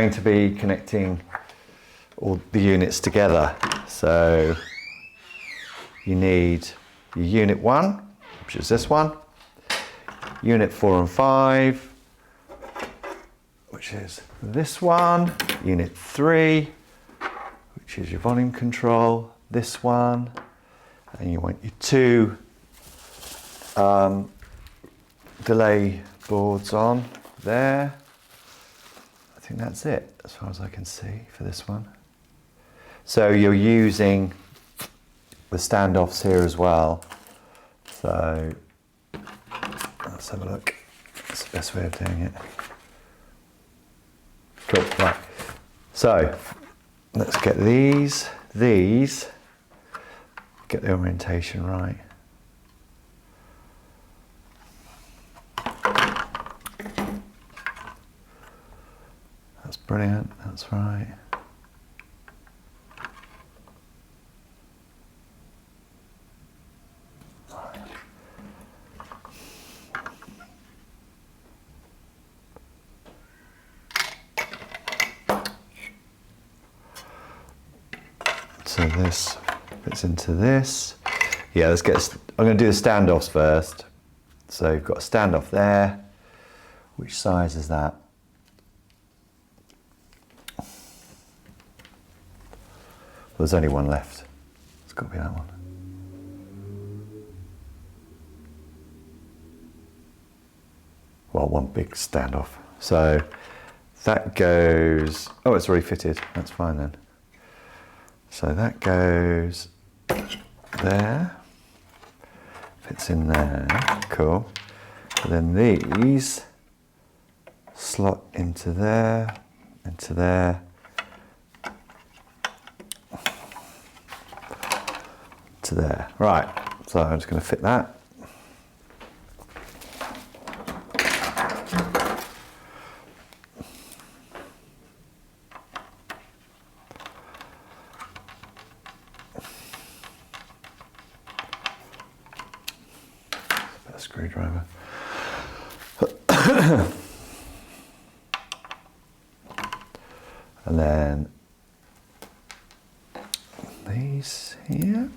going to be connecting all the units together. So you need your unit 1, which is this one, unit 4 and 5, which is this one, unit 3, which is your volume control, this one, and you want your 2 delay boards on there. I think that's it as far as I can see for this one. So you're using the standoffs here as well. So let's have a look. That's the best way of doing it. Cool, right. So let's get these, get the orientation right. That's brilliant, that's right. So this fits into this. Yeah, let's get, I'm going to do the standoffs first. So you've got a standoff there. Which size is that? Well, there's only one left. It's got to be that one. Well, one big standoff. So that goes, oh, it's already fitted. That's fine then. So that goes there, fits in there, cool. And then these slot into there, to there, right. So I'm just going to fit that. Screwdriver. And then these here.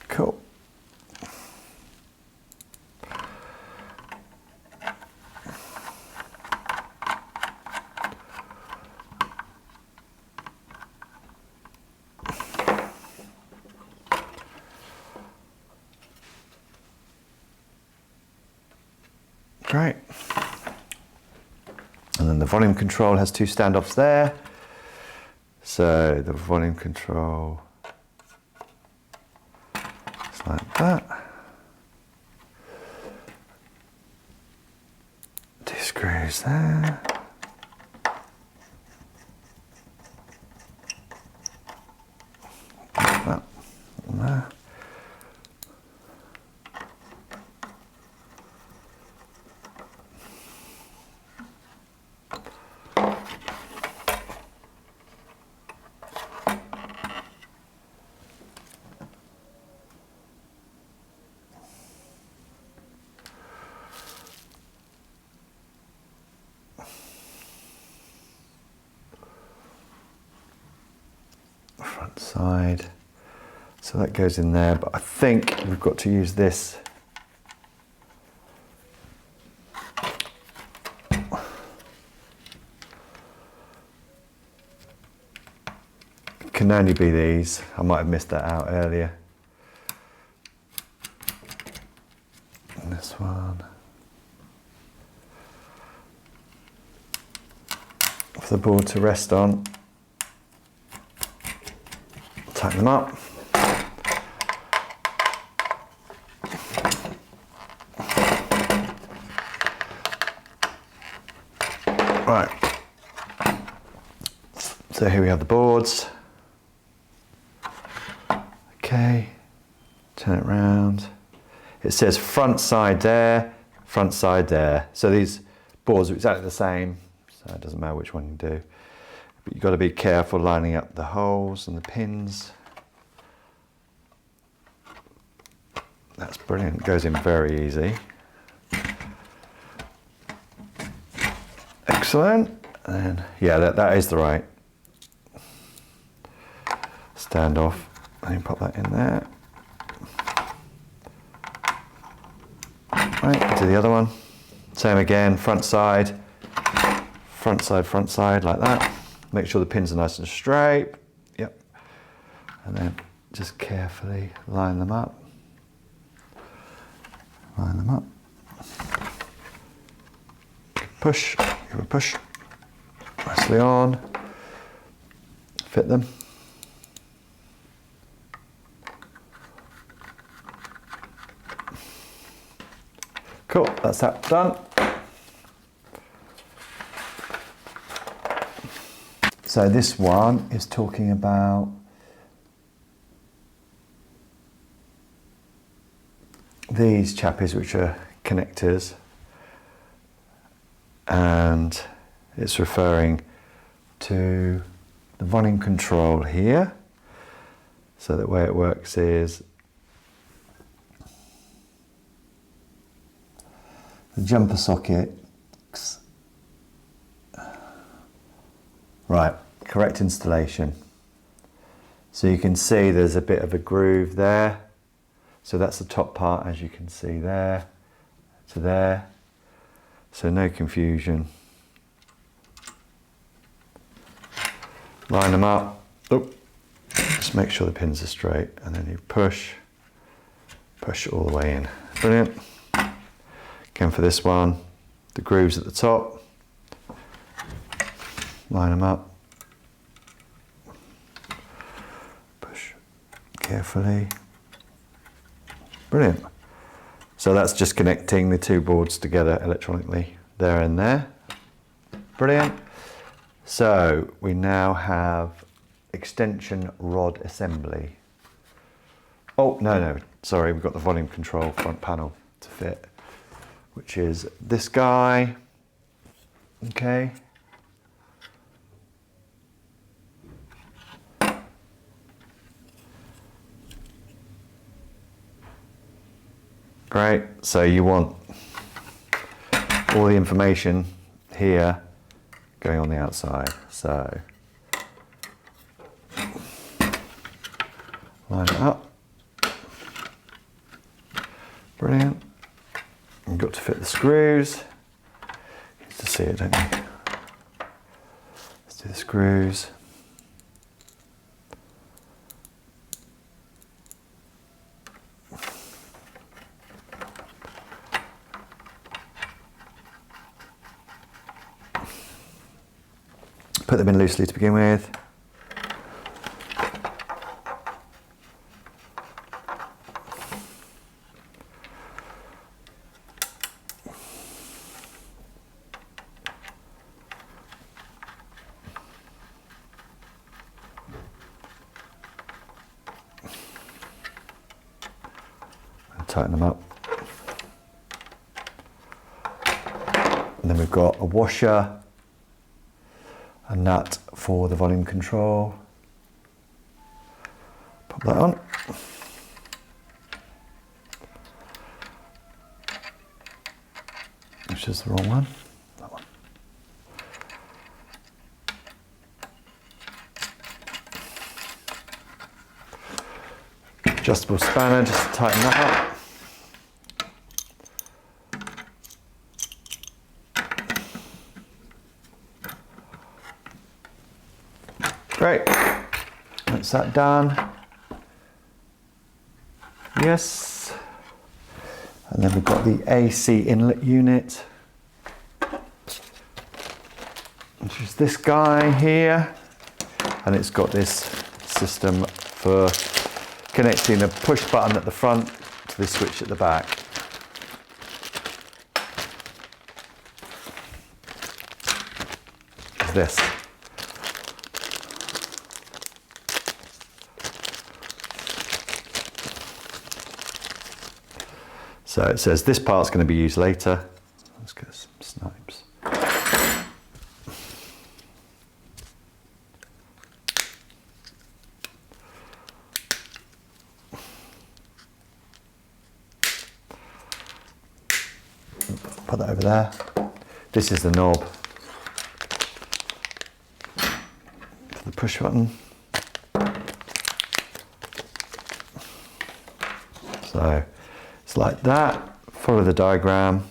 Cool. Great. And then the volume control has 2 standoffs there. So the volume control is like that. 2 screws there. Like that. And there. Front side, so that goes in there, but I think we've got to use this can only be these. I might have missed that out earlier. And this one for the board to rest on. Tighten them up. Right. So here we have the boards. Okay. Turn it round. It says front side there, front side there. So these boards are exactly the same, so it doesn't matter which one you do. But you've got to be careful lining up the holes and the pins. That's brilliant, goes in very easy. Excellent. And yeah, that is the right standoff. And you pop that in there. Right, to the other one. Same again, front side, like that. Make sure the pins are nice and straight. Yep. And then just carefully line them up. Line them up. Push, give a push. Nicely on. Fit them. Cool, that's that done. So this one is talking about these chappies, which are connectors, and it's referring to the volume control here. So the way it works is the jumper sockets, right, correct installation. So you can see there's a bit of a groove there. So that's the top part, as you can see there to there. So no confusion. Line them up. Oh, just make sure the pins are straight, and then you push all the way in. Brilliant. Again for this one, the grooves at the top. Line them up. Push carefully. Brilliant. So that's just connecting the two boards together electronically, there and there. Brilliant. So we now have extension rod assembly. Oh, no, sorry, we've got the volume control front panel to fit, which is this guy. Okay. Great, so you want all the information here going on the outside. So line it up. Brilliant. You've got to fit the screws. You need to see it, don't you? Let's do the screws. Put them in loosely to begin with. And tighten them up. And then we've got a washer, a nut for the volume control. Pop that on. Which is the wrong one. That one. Adjustable spanner, just to tighten that up. Great, that's that done. Yes. And then we've got the AC inlet unit, which is this guy here. And it's got this system for connecting a push button at the front to the switch at the back. Is this. So it says this part's going to be used later. Let's get some snipes. that over there. This is the knob for the push button. So it's like that. Follow the diagram.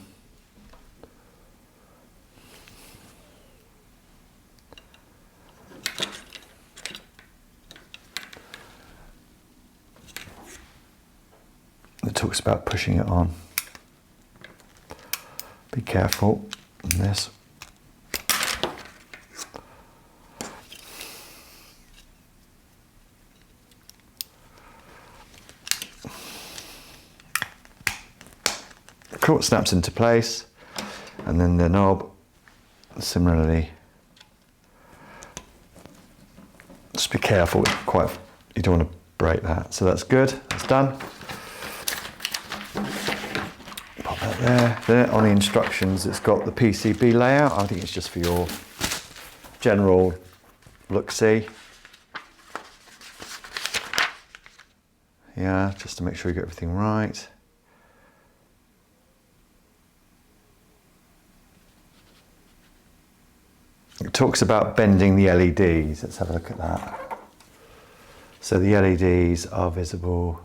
It talks about pushing it on. Be careful on this. Cool, it snaps into place, and then the knob similarly. Just be careful, you don't want to break that. So that's good, that's done. Pop that there. Then on the instructions, it's got the PCB layout. I think it's just for your general look-see. Yeah, just to make sure you get everything right. It talks about bending the LEDs. Let's have a look at that. So the LEDs are visible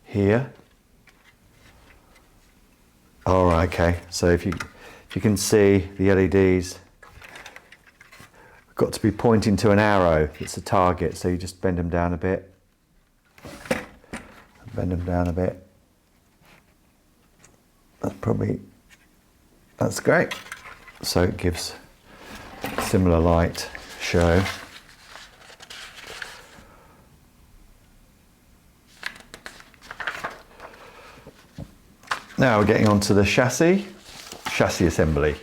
here. All right, okay. So if you can see the LEDs, got to be pointing to an arrow. It's a target. So you just bend them down a bit. Bend them down a bit. That's great. So it gives similar light show. Now we're getting onto the chassis assembly.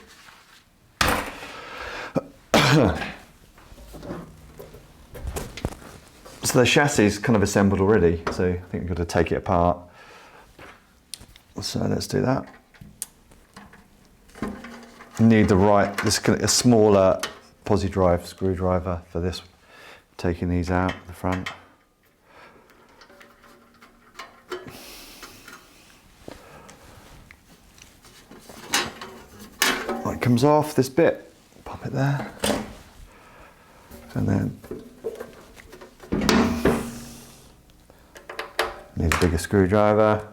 So the chassis is kind of assembled already, so I think we've got to take it apart. So let's do that. Need a smaller posi drive screwdriver for this, taking these out the front. It comes off this bit, pop it there, and then need a bigger screwdriver.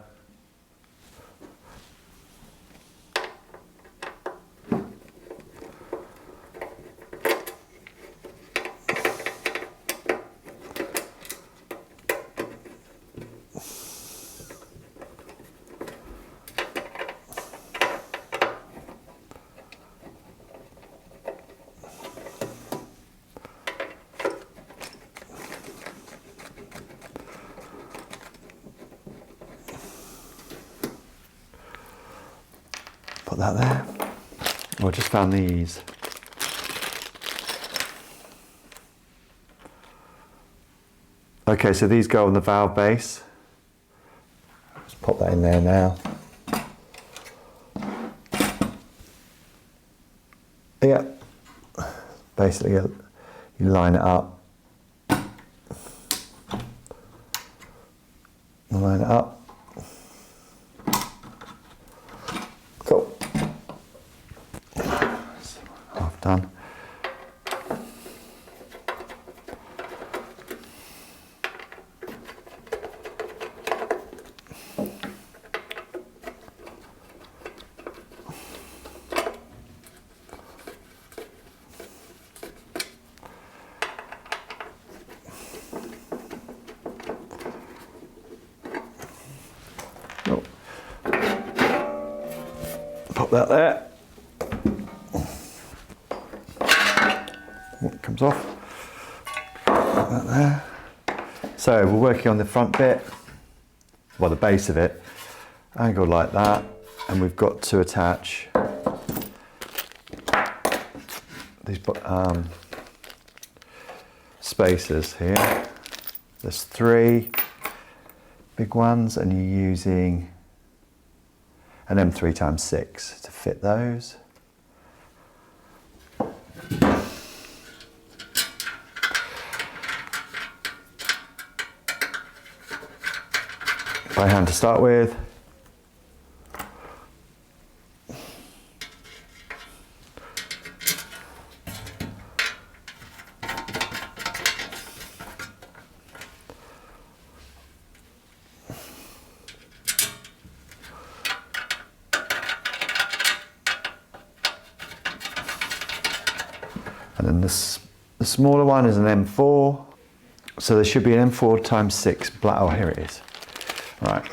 Put that there. Oh, I just found these. Okay, so these go on the valve base. Just pop that in there now. Yeah, basically you line it up. Line it up. Cool. Half done. Pop that there. It comes off. Put that there. So we're working on the front bit, well, the base of it, angled like that, and we've got to attach these spacers here. There's 3 big ones, and you're using an M3x6 to fit those. By hand to start with. And then the smaller one is an M4. So there should be an M4 times 6 black. Oh, here it is. Right.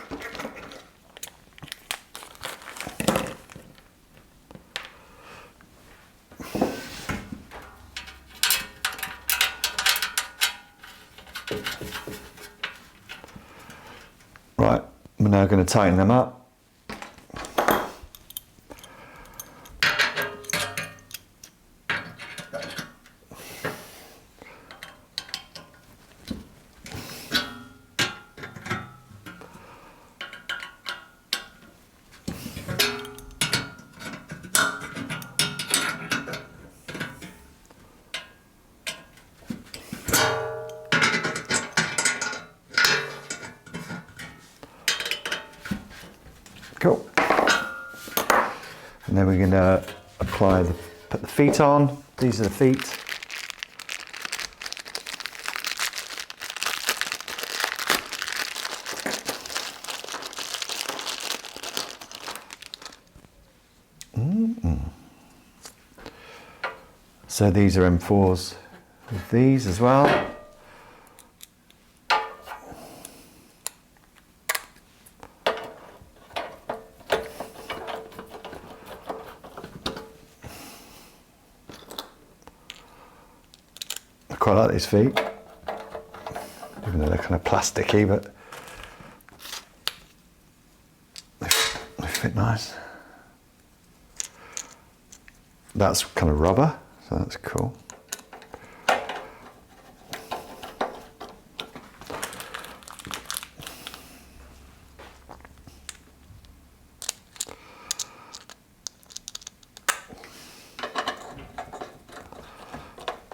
Right, we're now going to tighten them up. Cool. And then we're going to put the feet on. These are the feet. So these are M4s with these as well. I quite like these feet, even though they're kind of plasticky, but they fit nice. That's kind of rubber, so that's cool.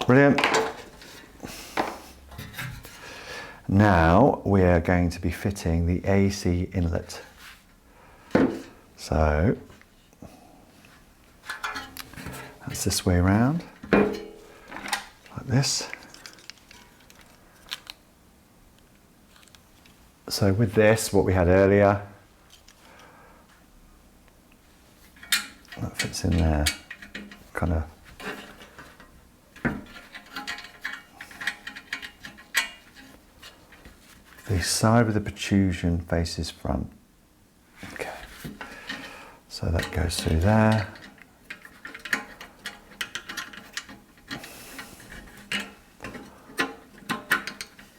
Brilliant. Now we are going to be fitting the AC inlet. So that's this way around, like this. So with this, what we had earlier, that fits in there, kind of. The side with the protrusion faces front. Okay, so that goes through there.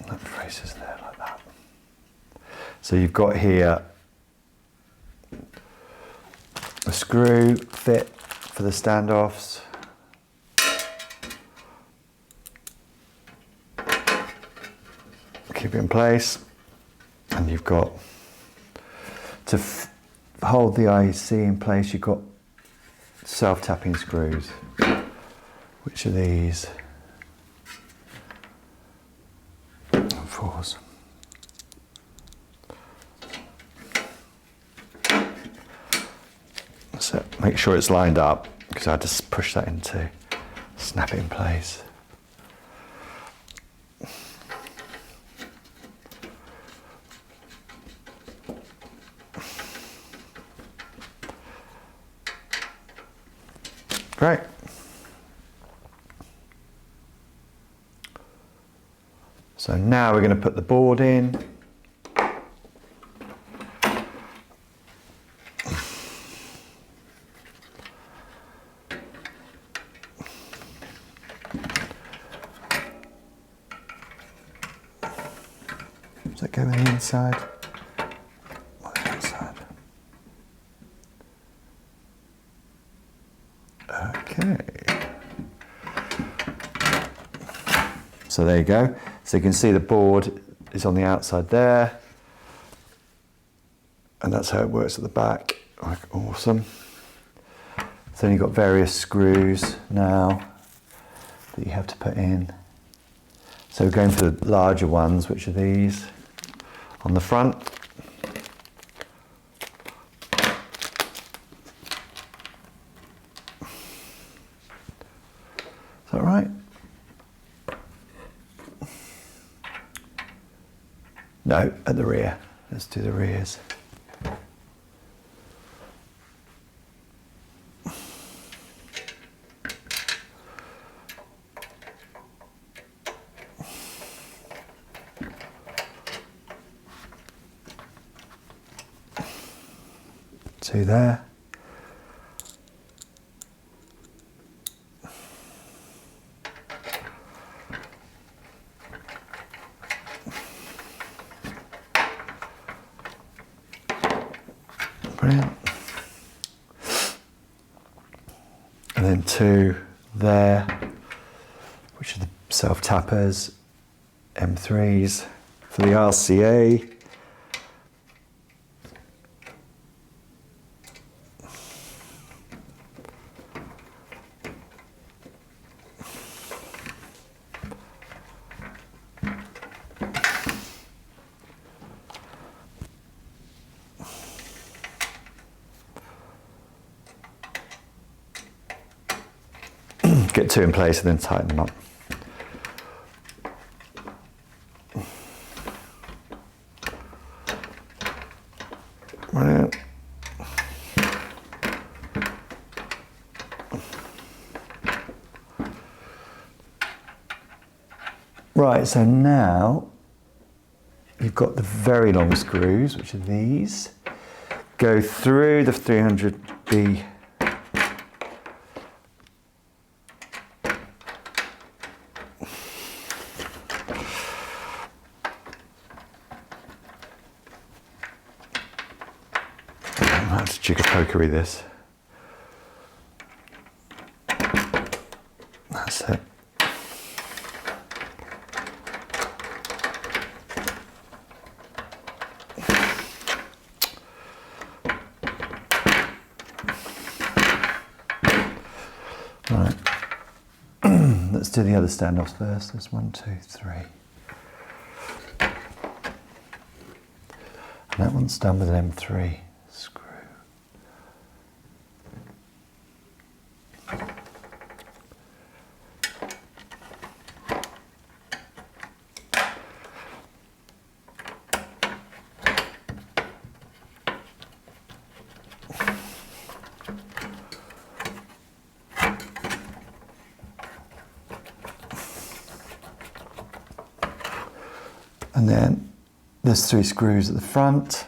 That faces there like that. So you've got here a screw fit for the standoffs. Keep it in place, and you've got to hold the IC in place. You've got self-tapping screws, which are these fours. So make sure it's lined up, because I just push that into, snap it in place. Great. So now we're going to put the board in. Does that go in the inside? Or the outside? Okay. So there you go. So you can see the board is on the outside there. And that's how it works at the back. Like, awesome. So then you've got various screws now that you have to put in. So we're going for the larger ones, which are these on the front. Is that right? No, at the rear. Let's do the rears. 2 there. Brilliant. And then 2 there, which are the self-tappers, M3s for the RCA. Get 2 in place and then tighten them up. Brilliant. Right, so now you've got the very long screws, which are these. Go through the 300B jigger-pokery this. That's it. Right. Let's do the other standoffs first. There's 1, 2, 3. And that one's done with an M3 screw. And then there's 3 screws at the front.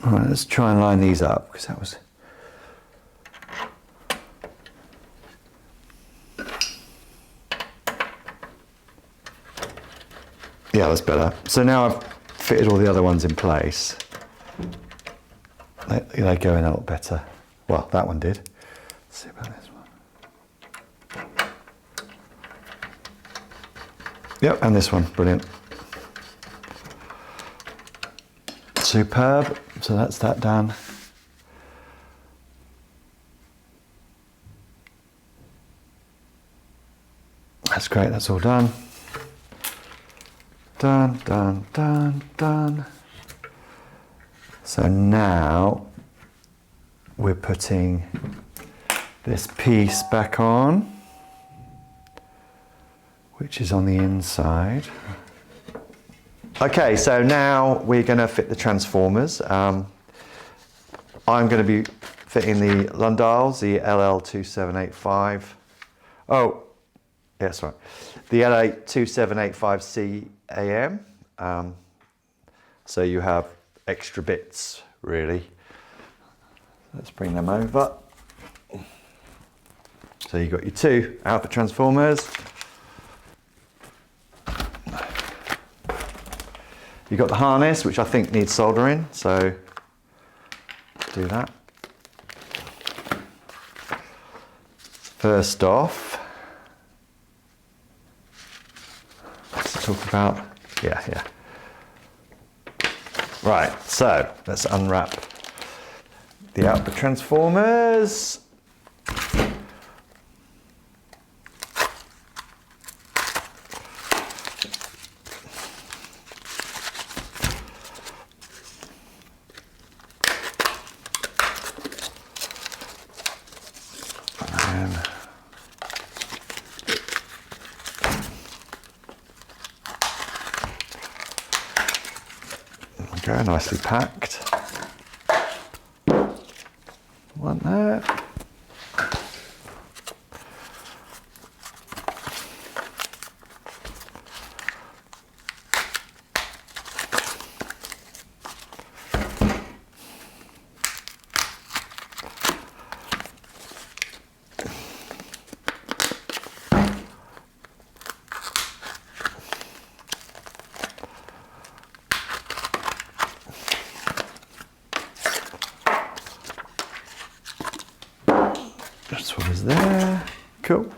All right, let's try and line these up, because that was... Yeah, that's better. So now I've fitted all the other ones in place. They go in a lot better. Well, that one did. Let's see about this one. Yep, and this one, brilliant. Superb. So that's that done. That's great, that's all done. Done, done, done, done. So now we're putting this piece back on, which is on the inside. Okay, so now we're going to fit the transformers. I'm going to be fitting the Lundahls, the LL2785. Oh, yeah, that's right. The LA2785C AM. So you have extra bits, really. Let's bring them over. So you've got your 2 output transformers. You've got the harness, which I think needs soldering, so do that. First off, let's talk about, yeah. Right, so let's unwrap the output transformers. Go, nicely packed. One there. This one is there. Cool.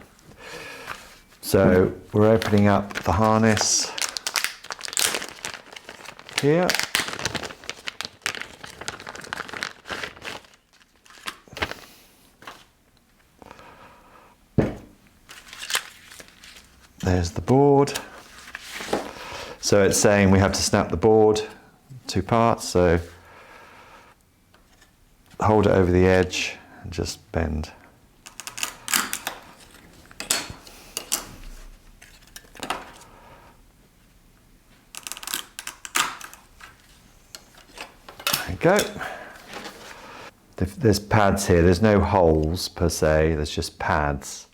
So we're opening up the harness here. There's the board. So it's saying we have to snap the board 2 parts. So hold it over the edge and just bend. Go. There's pads here, there's no holes per se, there's just pads.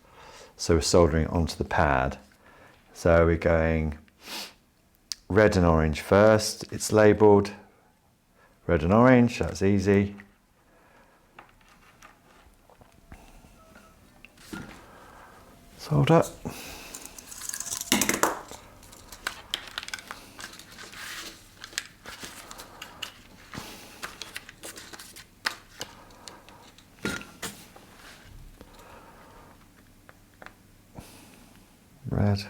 So we're soldering it onto the pad. So we're going red and orange first. It's labelled red and orange, that's easy. Solder. Red.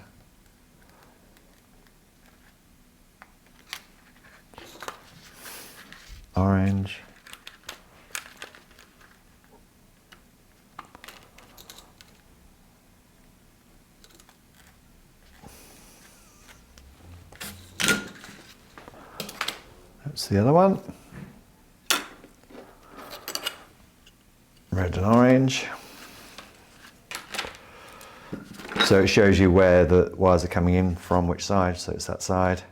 Orange. That's the other one. Red and orange. So it shows you where the wires are coming in from, which side, so it's that side.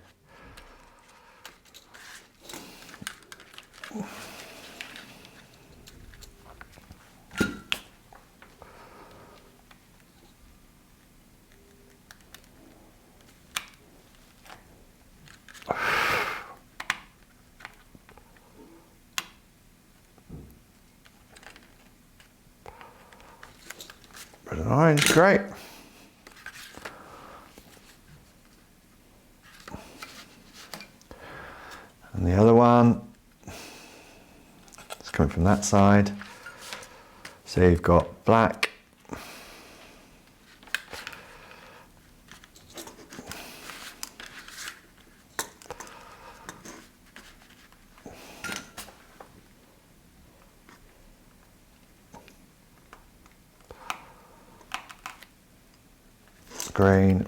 Red and orange, great. And the other one, it's coming from that side. So you've got black, green,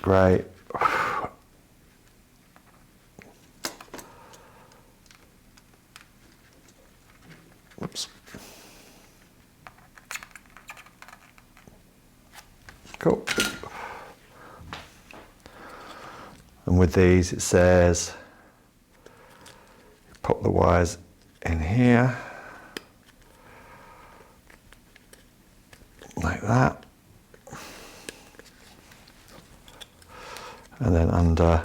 grey, whoops, cool. And with these it says pop the wires in here like that, and then under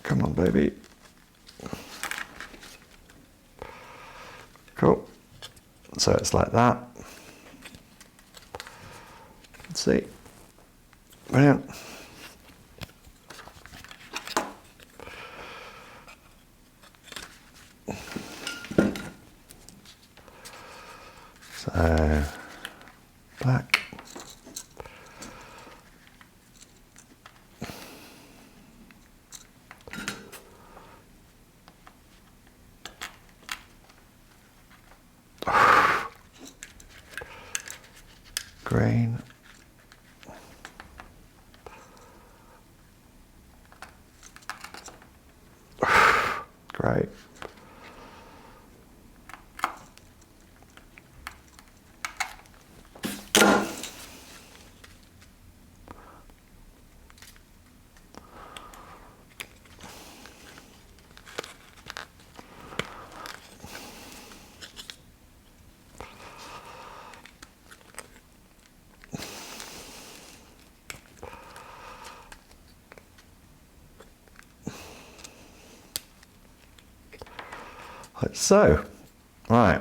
come on baby, cool. So it's like that. See? Brilliant. So, black. Green. Great. Like so. Right.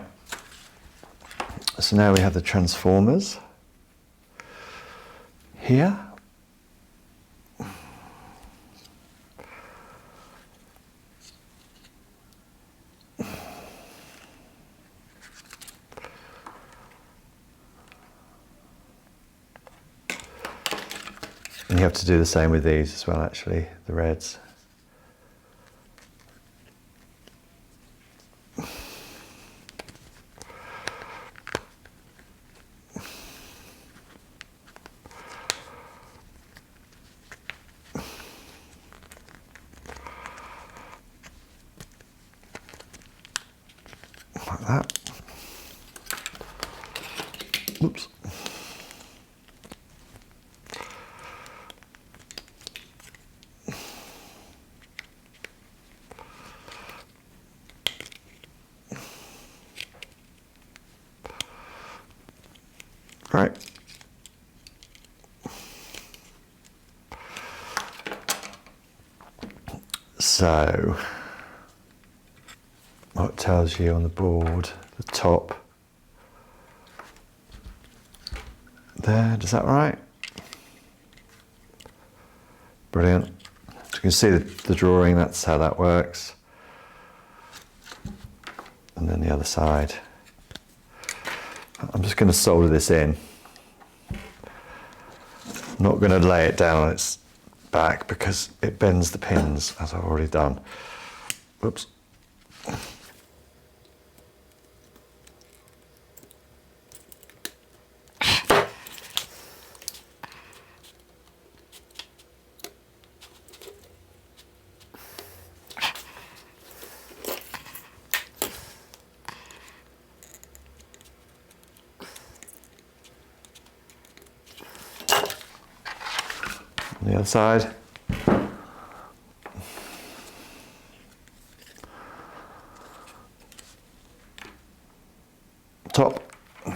So now we have the transformers here. And you have to do the same with these as well, actually, the reds. Like that. Oops. Right. So, what tells you on the board, the top there, does that right? Brilliant. So you can see the drawing, that's how that works. And then the other side. I'm just going to solder this in. I'm not going to lay it down on its back because it bends the pins, as I've already done. Oops. On the other side. Top. I'm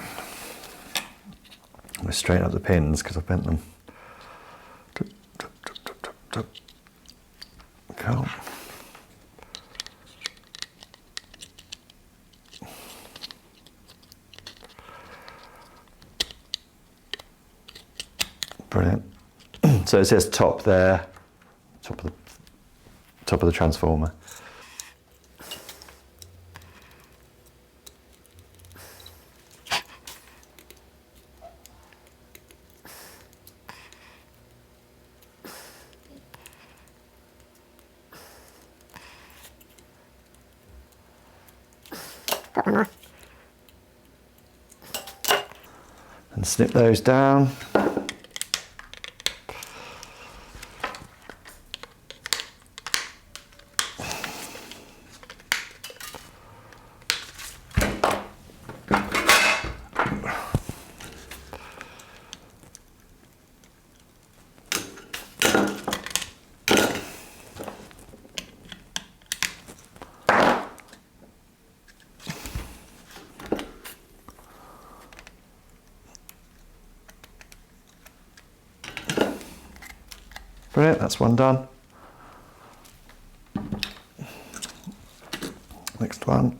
going to straighten up the pins because I've bent them. Cool. Brilliant. So it says top there, top of the transformer. And snip those down. Brilliant, that's one done. Next one.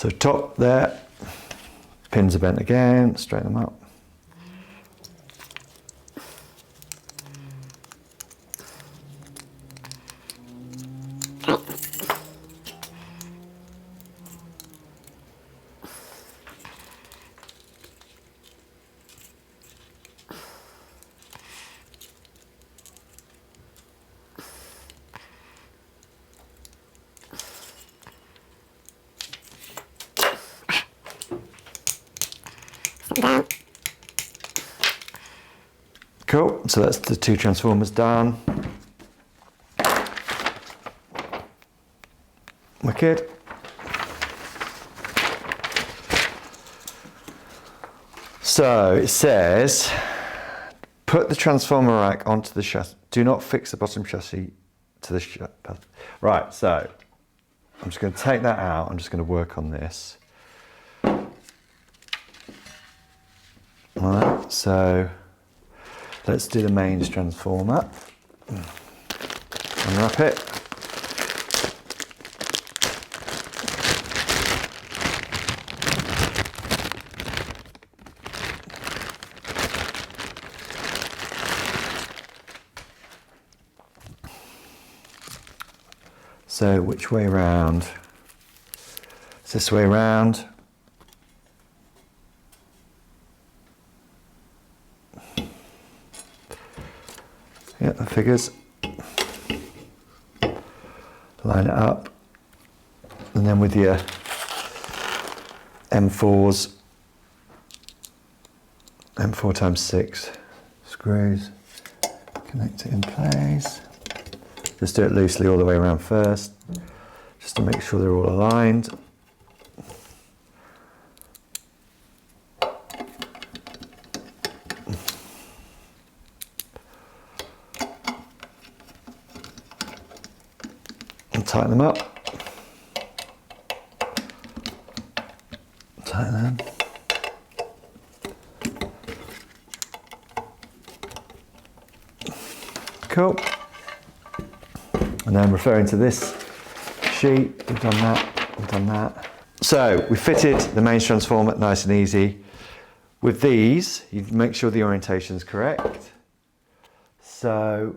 So top there, pins are bent again, straighten them up. Down. Cool, so that's the two transformers done. Wicked. So it says, put the transformer rack onto the chassis. Do not fix the bottom chassis to the chassis. Right, so I'm just going to take that out. I'm just going to work on this. Alright, so let's do the mains transformer. Unwrap it. So which way round? Is this way round? Yeah, the figures. Line it up. And then with your M4s, M4 times 6 screws, connect it in place. Just do it loosely all the way around first, just to make sure they're all aligned. And tighten them up. Tighten them. Cool. And then referring to this sheet, we've done that, we've done that. So we fitted the mains transformer, nice and easy. With these, you make sure the orientation is correct. So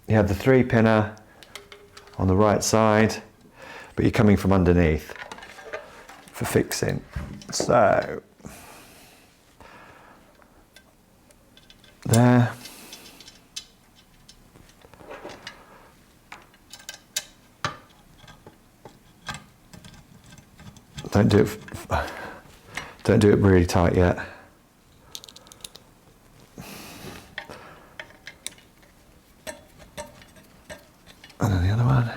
you have the 3-pinner on the right side, but you're coming from underneath for fixing. So there. Don't do it really tight yet. And then the other one.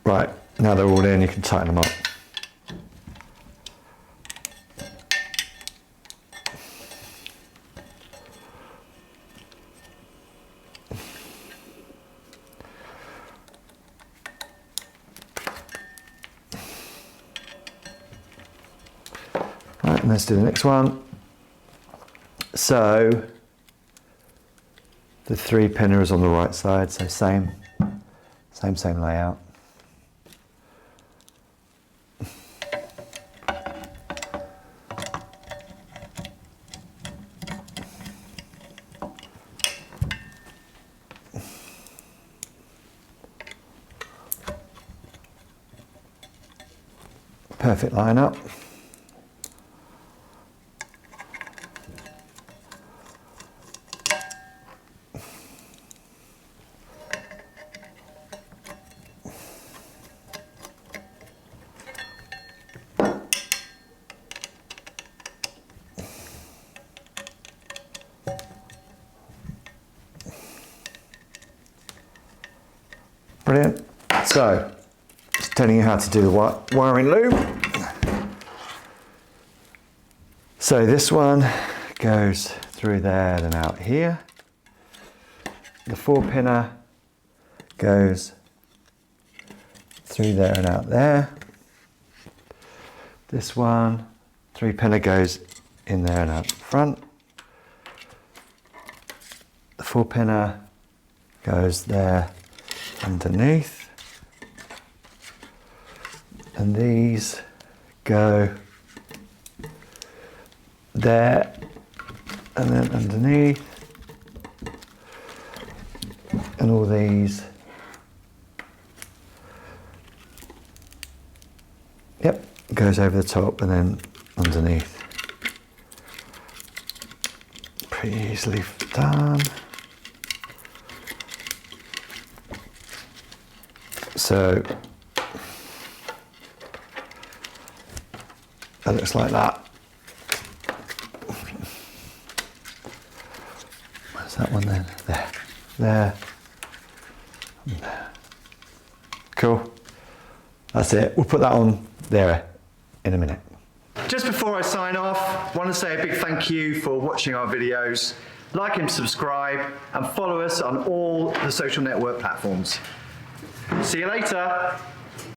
Right, now they're all in, you can tighten them up. Right, and let's do the next one. So, the 3-pinner is on the right side, so same layout. Perfect line up. Brilliant. So, just telling you how to do the wiring loop. So this one goes through there, then out here. The 4-pinner goes through there and out there. This one, 3-pinner goes in there and out the front. The 4-pinner goes there underneath. And these go there and then underneath. And all these, yep, goes over the top and then underneath. Pretty easily done. So that looks like that. Where's that one then? There. There. Cool. That's it. We'll put that on there in a minute. Just before I sign off, I want to say a big thank you for watching our videos. Like and subscribe and follow us on all the social network platforms. See you later.